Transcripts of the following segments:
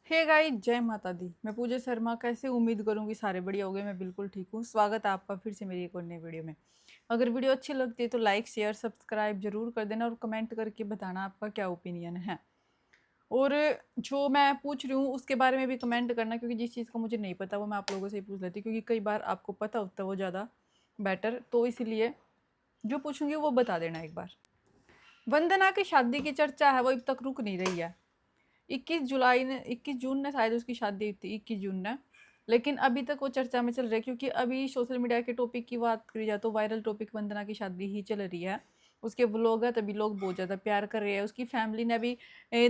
Hey guys, जय माता दी। मैं पूजा शर्मा कैसे उम्मीद करूंगी सारे बढ़िया होंगे। मैं बिल्कुल ठीक हूँ। स्वागत है आपका फिर से मेरी एक और नई वीडियो में। अगर वीडियो अच्छी लगती है तो लाइक शेयर सब्सक्राइब जरूर कर देना और कमेंट करके बताना आपका क्या ओपिनियन है। और जो मैं पूछ रही हूँ उसके बारे में भी कमेंट करना, क्योंकि जिस चीज़ का मुझे नहीं पता वो मैं आप लोगों से ही पूछ लेती हूँ, क्योंकि कई बार आपको पता होता है वो ज़्यादा बेटर। तो इसीलिए जो पूछूंगी वो बता देना एक बार। वंदना की शादी की चर्चा है वो अब तक रुक नहीं रही है। 21 जून ने शायद उसकी शादी हुई थी, 21 जून ने। लेकिन अभी तक वो चर्चा में चल रही है, क्योंकि अभी सोशल मीडिया के टॉपिक की बात करी जाए तो वायरल टॉपिक वंदना की शादी ही चल रही है। उसके व्लॉग है तभी लोग बहुत ज़्यादा प्यार कर रहे हैं। उसकी फैमिली ने भी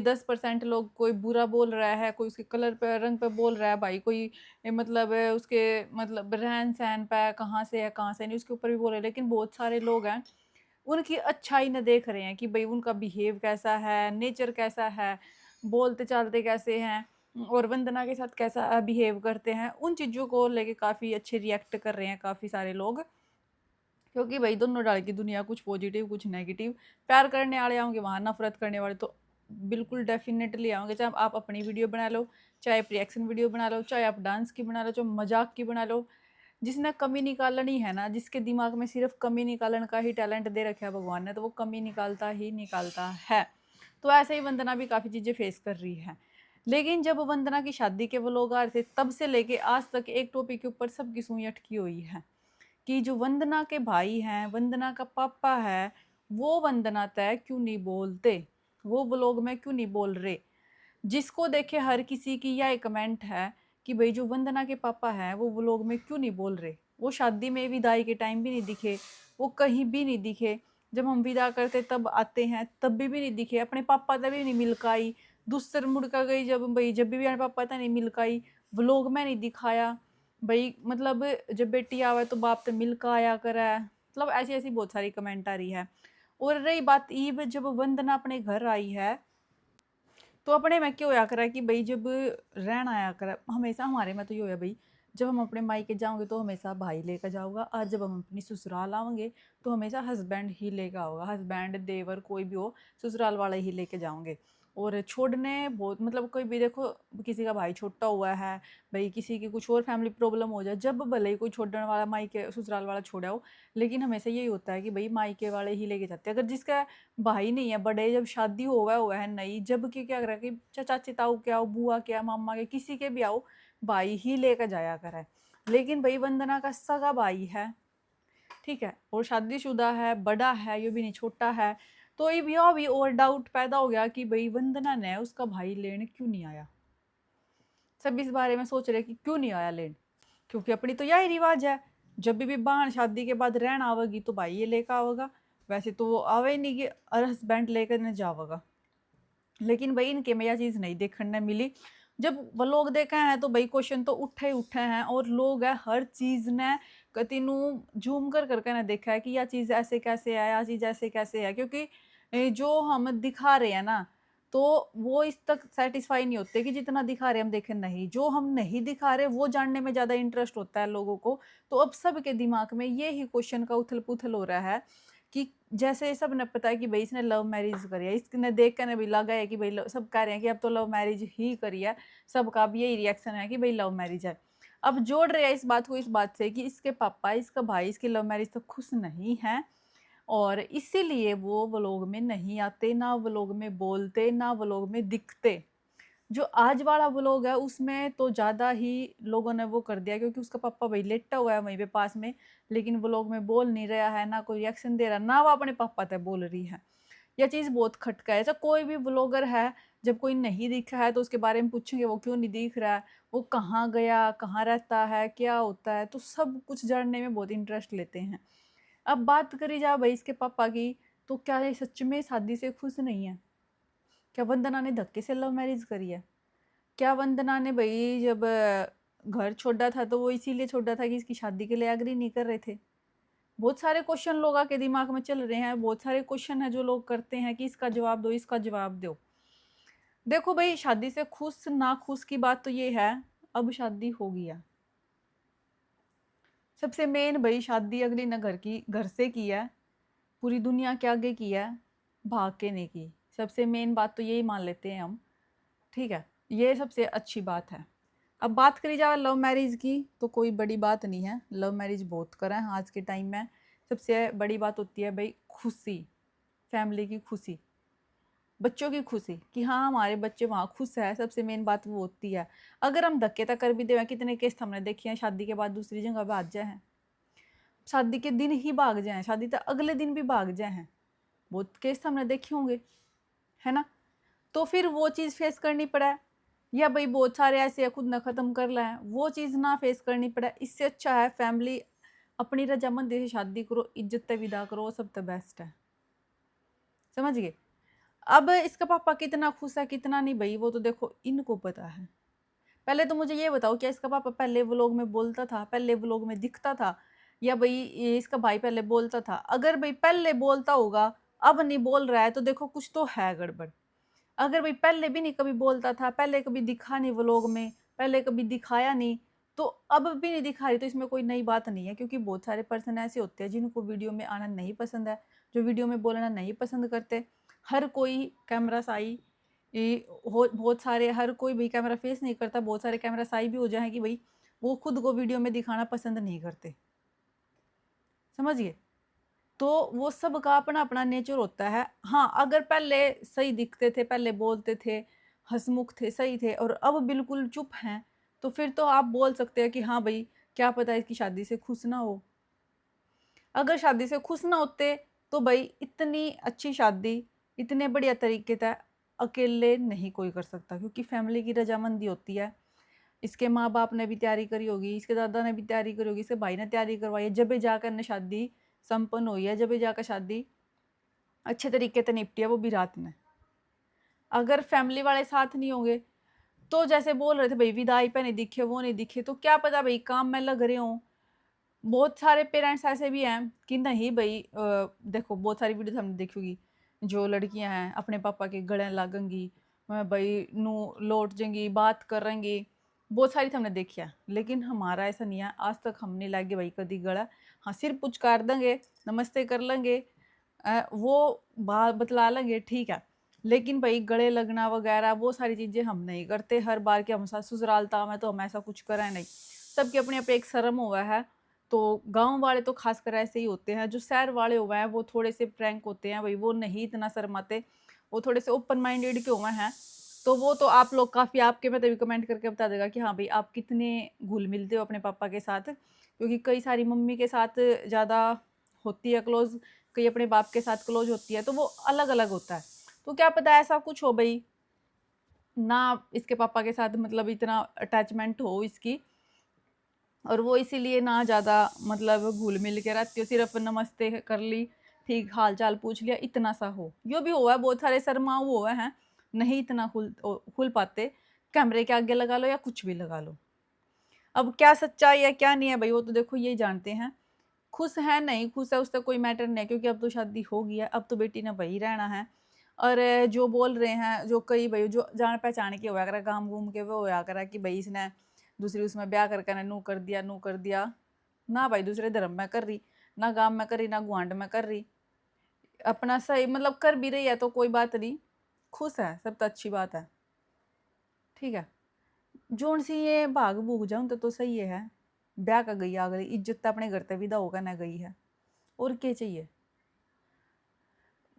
10% लोग कोई बुरा बोल रहा है, कोई उसके कलर पे रंग पे बोल रहा है भाई, कोई मतलब उसके मतलब रहन सहन पे कहाँ से है कहाँ से नहीं उसके ऊपर भी बोल रहे हैं। लेकिन बहुत सारे लोग हैं उनकी अच्छाई न देख रहे हैं कि भाई उनका बिहेव कैसा है, नेचर कैसा है, बोलते चालते कैसे हैं और वंदना के साथ कैसा बिहेव करते हैं। उन चीज़ों को लेके काफ़ी अच्छे रिएक्ट कर रहे हैं काफ़ी सारे लोग, क्योंकि भाई दोनों डाल की दुनिया, कुछ पॉजिटिव कुछ नेगेटिव। प्यार करने वाले आएंगे वहाँ, नफरत करने वाले तो बिल्कुल डेफिनेटली आएंगे। चाहे आप अपनी वीडियो बना लो, चाहे आप रिएक्शन वीडियो बना लो, चाहे आप डांस की बना लो, चाहे मजाक की बना लो। जिसने कमी निकालनी है ना, जिसके दिमाग में सिर्फ कमी निकालने का ही टैलेंट दे रखा है भगवान ने, तो वो कमी निकालता ही निकालता है। तो ऐसे ही वंदना भी काफ़ी चीज़ें फेस कर रही है। लेकिन जब वंदना की शादी के वो लोग आ रहे थे तब से लेके आज तक एक टॉपिक के ऊपर सबकी सुई अटकी हुई है कि जो वंदना के भाई हैं, वंदना का पापा है, वो वंदना तय क्यों नहीं बोलते, वो व्लॉग में क्यों नहीं बोल रहे। जिसको देखे हर किसी की यह कमेंट है कि भाई जो वंदना के पापा हैं वो व्लॉग में क्यों नहीं बोल रहे। वो शादी में विदाई के टाइम भी नहीं दिखे, वो कहीं भी नहीं दिखे। जब हम विदा करते तब आते हैं तब भी नहीं दिखे। अपने पापा तभी नहीं मिलकाई। दूसर मुड़का गई जब भाई, जब भी अपने पापा था नहीं मिलकाई, व्लॉग में नहीं दिखाया भाई। मतलब जब बेटी आवे तो बाप तो मिलका आया करे। मतलब ऐसी ऐसी बहुत सारी कमेंट आ रही है। और रही बात ईब, जब वंदना अपने घर आई है तो अपने में क्या होया करा कि भाई जब रहना आया करा हमेशा हमारे में तो ये होया भाई, जब हम अपने मायके जाओगे तो हमेशा भाई लेकर जाओगा, और जब हम अपनी ससुराल आवेंगे तो हमेशा हस्बैंड ही लेकर आओगा। हस्बैंड देवर कोई भी हो, ससुराल वाले ही लेके जाओगे। और छोड़ने बहुत मतलब कोई भी देखो, किसी का भाई छोटा हुआ है भाई, किसी की कुछ और फैमिली प्रॉब्लम हो जाए, जब भले ही कोई छोड़ने वाला मायके ससुराल वाला छोड़ा हो, लेकिन हमेशा यही होता है कि भाई मायके वाले ही लेके जाते हैं। अगर जिसका भाई नहीं है बड़े, जब शादी हुआ है नई, जब कि क्या करा कि चाची ताऊ के आओ, बुआ के आओ, मामा के किसी के भी आओ, भाई ही लेकर जाया करा है। लेकिन भाई वंदना का सगा भाई है, ठीक है, और शादीशुदा है, बड़ा है, ये भी नहीं छोटा है। तो ये भी और डाउट पैदा हो गया कि भाई वंदना ने उसका भाई लेने क्यों नहीं आया। सब इस बारे में सोच रहे कि क्यों नहीं आया लेने, क्योंकि अपनी तो यही रिवाज है, जब भी बहन शादी के बाद रहना आवेगी तो भाई ये लेकर आवेगा। वैसे तो वो आवे ही नहीं कि हस्बैंड लेकर न जावेगा। लेकिन भाई इनके में यह चीज़ नहीं देखने मिली। जब वो लोग देखे हैं तो भाई क्वेश्चन तो उठे ही उठे हैं, और लोग है हर चीज़ ने कतिनु जूम कर करके ने देखा है कि यह चीज़ ऐसे कैसे है, यह चीज़ ऐसे कैसे है। क्योंकि जो हम दिखा रहे हैं ना, तो वो इस तक सेटिस्फाई नहीं होते कि जितना दिखा रहे हम देखें। नहीं, जो हम नहीं दिखा रहे वो जानने में ज़्यादा इंटरेस्ट होता है लोगों को। तो अब सबके दिमाग में ये ही क्वेश्चन का उथल पुथल हो रहा है कि जैसे सब ने पता है कि भाई इसने लव मैरिज करी है, इसने देख कर भी लगा है कि भाई सब कह रहे हैं कि अब तो लव मैरिज ही करी है। सबका अब यही रिएक्शन है कि भाई लव मैरिज है। अब जोड़ रहे हैं इस बात को इस बात से कि इसके पापा, इसका भाई इसकी लव मैरिज तो खुश नहीं है, और इसीलिए वो व्लॉग में नहीं आते, ना व्लॉग में बोलते, ना व्लॉग में दिखते। जो आज वाला व्लॉग है उसमें तो ज़्यादा ही लोगों ने वो कर दिया, क्योंकि उसका पापा भाई लेटा हुआ है वहीं पे पास में, लेकिन व्लॉग में बोल नहीं रहा है, ना कोई रिएक्शन दे रहा, ना वो अपने पापा तक बोल रही है। यह चीज़ बहुत खटका है। ऐसा कोई भी व्लॉगर है, जब कोई नहीं दिखा है तो उसके बारे में पूछेंगे वो क्यों नहीं दिख रहा है, वो कहाँ गया, कहाँ रहता है, क्या होता है, तो सब कुछ जानने में बहुत इंटरेस्ट लेते हैं। अब बात करी जाए भाई इसके पापा की, तो क्या ये सच में शादी से खुश नहीं है? क्या वंदना ने धक्के से लव मैरिज करी है? क्या वंदना ने भाई जब घर छोड़ा था तो वो इसीलिए छोड़ा था कि इसकी शादी के लिए एग्री नहीं कर रहे थे? बहुत सारे क्वेश्चन लोगों के दिमाग में चल रहे हैं, बहुत सारे क्वेश्चन है जो लोग करते हैं कि इसका जवाब दो, इसका जवाब दो। देखो भाई, शादी से खुश ना खुश की बात तो ये है, अब शादी हो गया। सबसे मेन भाई, शादी अगली ने घर से की है, पूरी दुनिया के आगे की है, भाग के नहीं की। सबसे मेन बात तो यही मान लेते हैं हम, ठीक है। ये सबसे अच्छी बात है। अब बात करी जाए लव मैरिज की, तो कोई बड़ी बात नहीं है, लव मैरिज बहुत करें आज के टाइम में। सबसे बड़ी बात होती है भाई खुशी, फैमिली की खुशी, बच्चों की खुशी कि हाँ हमारे बच्चे वहाँ खुश है, सबसे मेन बात वो होती है। अगर हम धक्के तक कर भी दें, कितने केस हमने देखे हैं शादी के बाद दूसरी जगह भाग जाए हैं, शादी के दिन ही भाग जाए, शादी तक अगले दिन भी भाग जाए हैं, बहुत केस हमने देखे होंगे, है ना। तो फिर वो चीज़ फेस करनी पड़ा है, या भाई बहुत सारे ऐसे है खुद ना ख़त्म कर लाए, वो चीज़ ना फेस करनी पड़ा। इससे अच्छा है फैमिली अपनी रजामंदी से शादी करो, इज्जत से विदा करो, वो सब तो बेस्ट है, समझ गए। अब इसका पापा कितना खुश है कितना नहीं भाई, वो तो देखो इनको पता है। पहले तो मुझे ये बताओ, क्या इसका पापा पहले व्लॉग में बोलता था, पहले व्लॉग में दिखता था, या भाई ये इसका भाई पहले बोलता था? अगर भाई पहले बोलता होगा, अब नहीं बोल रहा है, तो देखो कुछ तो है गड़बड़। अगर भाई पहले भी नहीं कभी बोलता था, पहले कभी दिखा नहीं व्लॉग में, पहले कभी दिखाया नहीं, तो अब भी नहीं दिखा रही, तो इसमें कोई नई बात नहीं है। क्योंकि बहुत सारे पर्सन ऐसे होते हैं जिनको वीडियो में आना नहीं पसंद है, जो वीडियो में बोलना नहीं पसंद करते। हर कोई कैमरा साई हो, बहुत सारे, हर कोई भी कैमरा फेस नहीं करता, बहुत सारे कैमरा साई भी हो जाए कि भाई वो खुद को वीडियो में दिखाना पसंद नहीं करते, समझिए। तो वो सब का अपना अपना नेचर होता है। हाँ अगर पहले सही दिखते थे, पहले बोलते थे, हंसमुख थे, सही थे, और अब बिल्कुल चुप हैं, तो फिर तो आप बोल सकते हैं कि हाँ भाई क्या पता इसकी शादी से खुश ना हो। अगर शादी से खुश ना होते तो भाई इतनी अच्छी शादी इतने बढ़िया तरीके से अकेले नहीं कोई कर सकता, क्योंकि फैमिली की रजामंदी होती है। इसके माँ बाप ने भी तैयारी करी होगी, इसके दादा ने भी तैयारी करी होगी, इसके भाई ने तैयारी करवाई है, जब जाकर ने शादी संपन्न हुई है, जब जाकर शादी अच्छे तरीके से निपटी है, वो भी रात में। अगर फैमिली वाले साथ नहीं होंगे, तो जैसे बोल रहे थे भाई विदाई पे नहीं दिखे, वो नहीं दिखे, तो क्या पता भाई काम में लग रहे हों। बहुत सारे पेरेंट्स ऐसे भी हैं कि नहीं भाई देखो बहुत सारी वीडियो हमने देखी होगी, जो लड़कियां हैं अपने पापा के गले लागेंगी, भाई नू लौट जाएंगी, बात करेंगी, बहुत सारी हमने देखी है। लेकिन हमारा ऐसा नहीं है, आज तक हम नहीं लागे भाई कभी गला। हाँ सिर पुचकार देंगे, नमस्ते कर लेंगे, वो बात बतला लेंगे, ठीक है। लेकिन भाई गले लगना वगैरह वो सारी चीज़ें हम नहीं करते। हर बार के हम साथ ससुरालता में तो हम ऐसा कुछ करें नहीं, सबके अपने अपने एक शर्म हुआ है। तो गाँव वाले तो खासकर ऐसे ही होते हैं, जो शहर वाले हुए हैं वो थोड़े से फ्रैंक होते हैं भाई, वो नहीं इतना शर्माते, वो थोड़े से ओपन माइंडेड के हुए हैं। तो वो तो आप लोग काफ़ी आपके में तभी कमेंट करके बता देगा कि हाँ भाई आप कितने घुल मिलते हो अपने पापा के साथ, क्योंकि कई सारी मम्मी के साथ ज़्यादा होती है क्लोज, कई अपने बाप के साथ क्लोज होती है, तो वो अलग अलग होता है। तो क्या पता ऐसा कुछ हो भाई, ना इसके पापा के साथ मतलब इतना अटैचमेंट हो इसकी, और वो इसीलिए ना ज़्यादा मतलब घुल मिल के रहती हो, सिर्फ नमस्ते कर ली, ठीक हाल चाल पूछ लिया, इतना सा हो। यो भी हुआ है, बहुत सारे शर्माऊ हुए हैं, नहीं इतना खुल पाते, कैमरे के आगे लगा लो या कुछ भी लगा लो। अब क्या सच्चाई है क्या नहीं है भाई, वो तो देखो यही जानते हैं। खुश है नहीं खुश है उससे कोई मैटर नहीं है, क्योंकि अब तो शादी हो गई है, अब तो बेटी ने वही रहना है। और जो बोल रहे हैं, जो कई भाई जो जान पहचान के होया करा, काम घूम के वो होया करा कि भाई इसने दूसरी उसमें ब्याह करके नू कर दिया, नू कर दिया। ना भाई दूसरे धर्म में कर रही, ना गांव में कर रही, ना गुआंढ में कर रही, अपना सही मतलब कर भी रही है, तो कोई बात नहीं, खुश है सब तो अच्छी बात है, ठीक है। जोन सी ये भाग भूग जाऊं तो सही है, ब्याह का गई आ गई, इज्जत तो अपने घर ते विदा होकर ना गई है, और क्या चाहिए।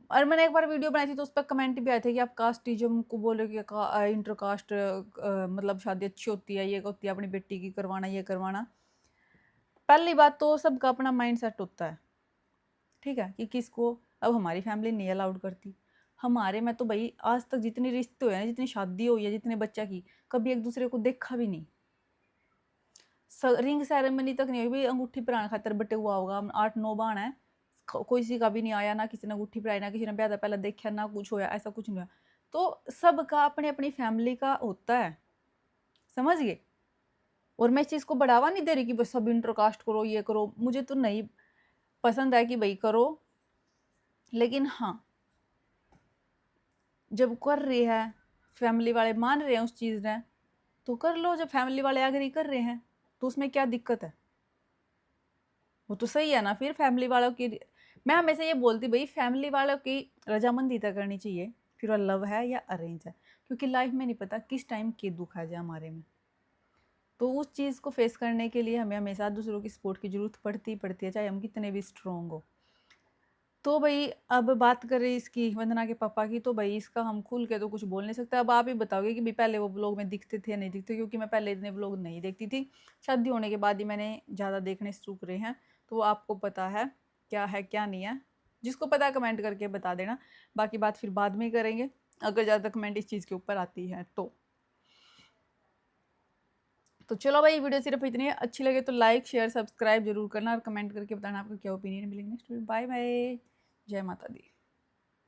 और मैंने एक बार वीडियो बनाई थी, तो उस पर कमेंट भी आए थे कि आप कास्टिज्म को बोले कि इंटर कास्ट मतलब शादी अच्छी होती है, ये होती है अपनी बेटी की करवाना, ये करवाना। पहली बात तो सबका अपना माइंड सेट होता है, ठीक है, कि किसको। अब हमारी फैमिली नहीं अलाउड करती, हमारे में तो भाई आज तक जितनी रिश्ते हुए हैं, जितनी शादी हुई है, जितने बच्चा की, कभी एक दूसरे को देखा भी नहीं। रिंग सेरेमनी तक नहीं हुई भाई, अंगूठी पहनाने खातर बटे हुआ होगा, 8-9 बाण है, कोई सी का भी नहीं आया, ना किसी ने अंगूठी पहनाई, ना किसी ने ब्याह पहले देखा, ना कुछ होया, ऐसा कुछ नहीं हुआ। तो सबका अपने अपनी फैमिली का होता है, समझिए। और मैं इस चीज़ को बढ़ावा नहीं दे रही कि बस सब इंटरकास्ट करो, ये करो, मुझे तो नहीं पसंद है कि भाई करो, लेकिन हाँ जब कर रही है, फैमिली वाले मान रहे हैं उस चीज़ ने, तो कर लो। जब फैमिली वाले एग्री कर रहे हैं तो उसमें क्या दिक्कत है, वो तो सही है ना। फिर फैमिली वालों की, मैं हमेशा ये बोलती भाई फैमिली वालों की रजामंदी तय करनी चाहिए, फिर वो लव है या अरेंज है। क्योंकि लाइफ में नहीं पता किस टाइम के दुख आ जाए हमारे में। तो उस चीज़ को फेस करने के लिए हमें हमेशा दूसरों की सपोर्ट की ज़रूरत पड़ती है, चाहे हम कितने भी स्ट्रोंग हो। तो भाई अब बात करें इसकी वंदना के पापा की, तो भाई इसका हम खुल के तो कुछ बोल नहीं सकते। अब आप ही बताओगे कि भाई पहले वो व्लॉग में दिखते थे या नहीं दिखते, क्योंकि मैं पहले इतने व्लॉग नहीं देखती थी। शादी होने के बाद ही मैंने ज़्यादा देखने शुरू करे हैं, तो वो आपको पता है क्या नहीं है। जिसको पता है कमेंट करके बता देना, बाकी बात फिर बाद में ही करेंगे अगर ज़्यादा कमेंट इस चीज़ के ऊपर आती है तो चलो भाई, वीडियो सिर्फ इतनी है। अच्छी लगे तो लाइक शेयर सब्सक्राइब जरूर करना और कमेंट करके बताना आपका क्या ओपिनियन। मिलेंगे नेक्स्ट वीडियो। Bye bye. जय माता दी।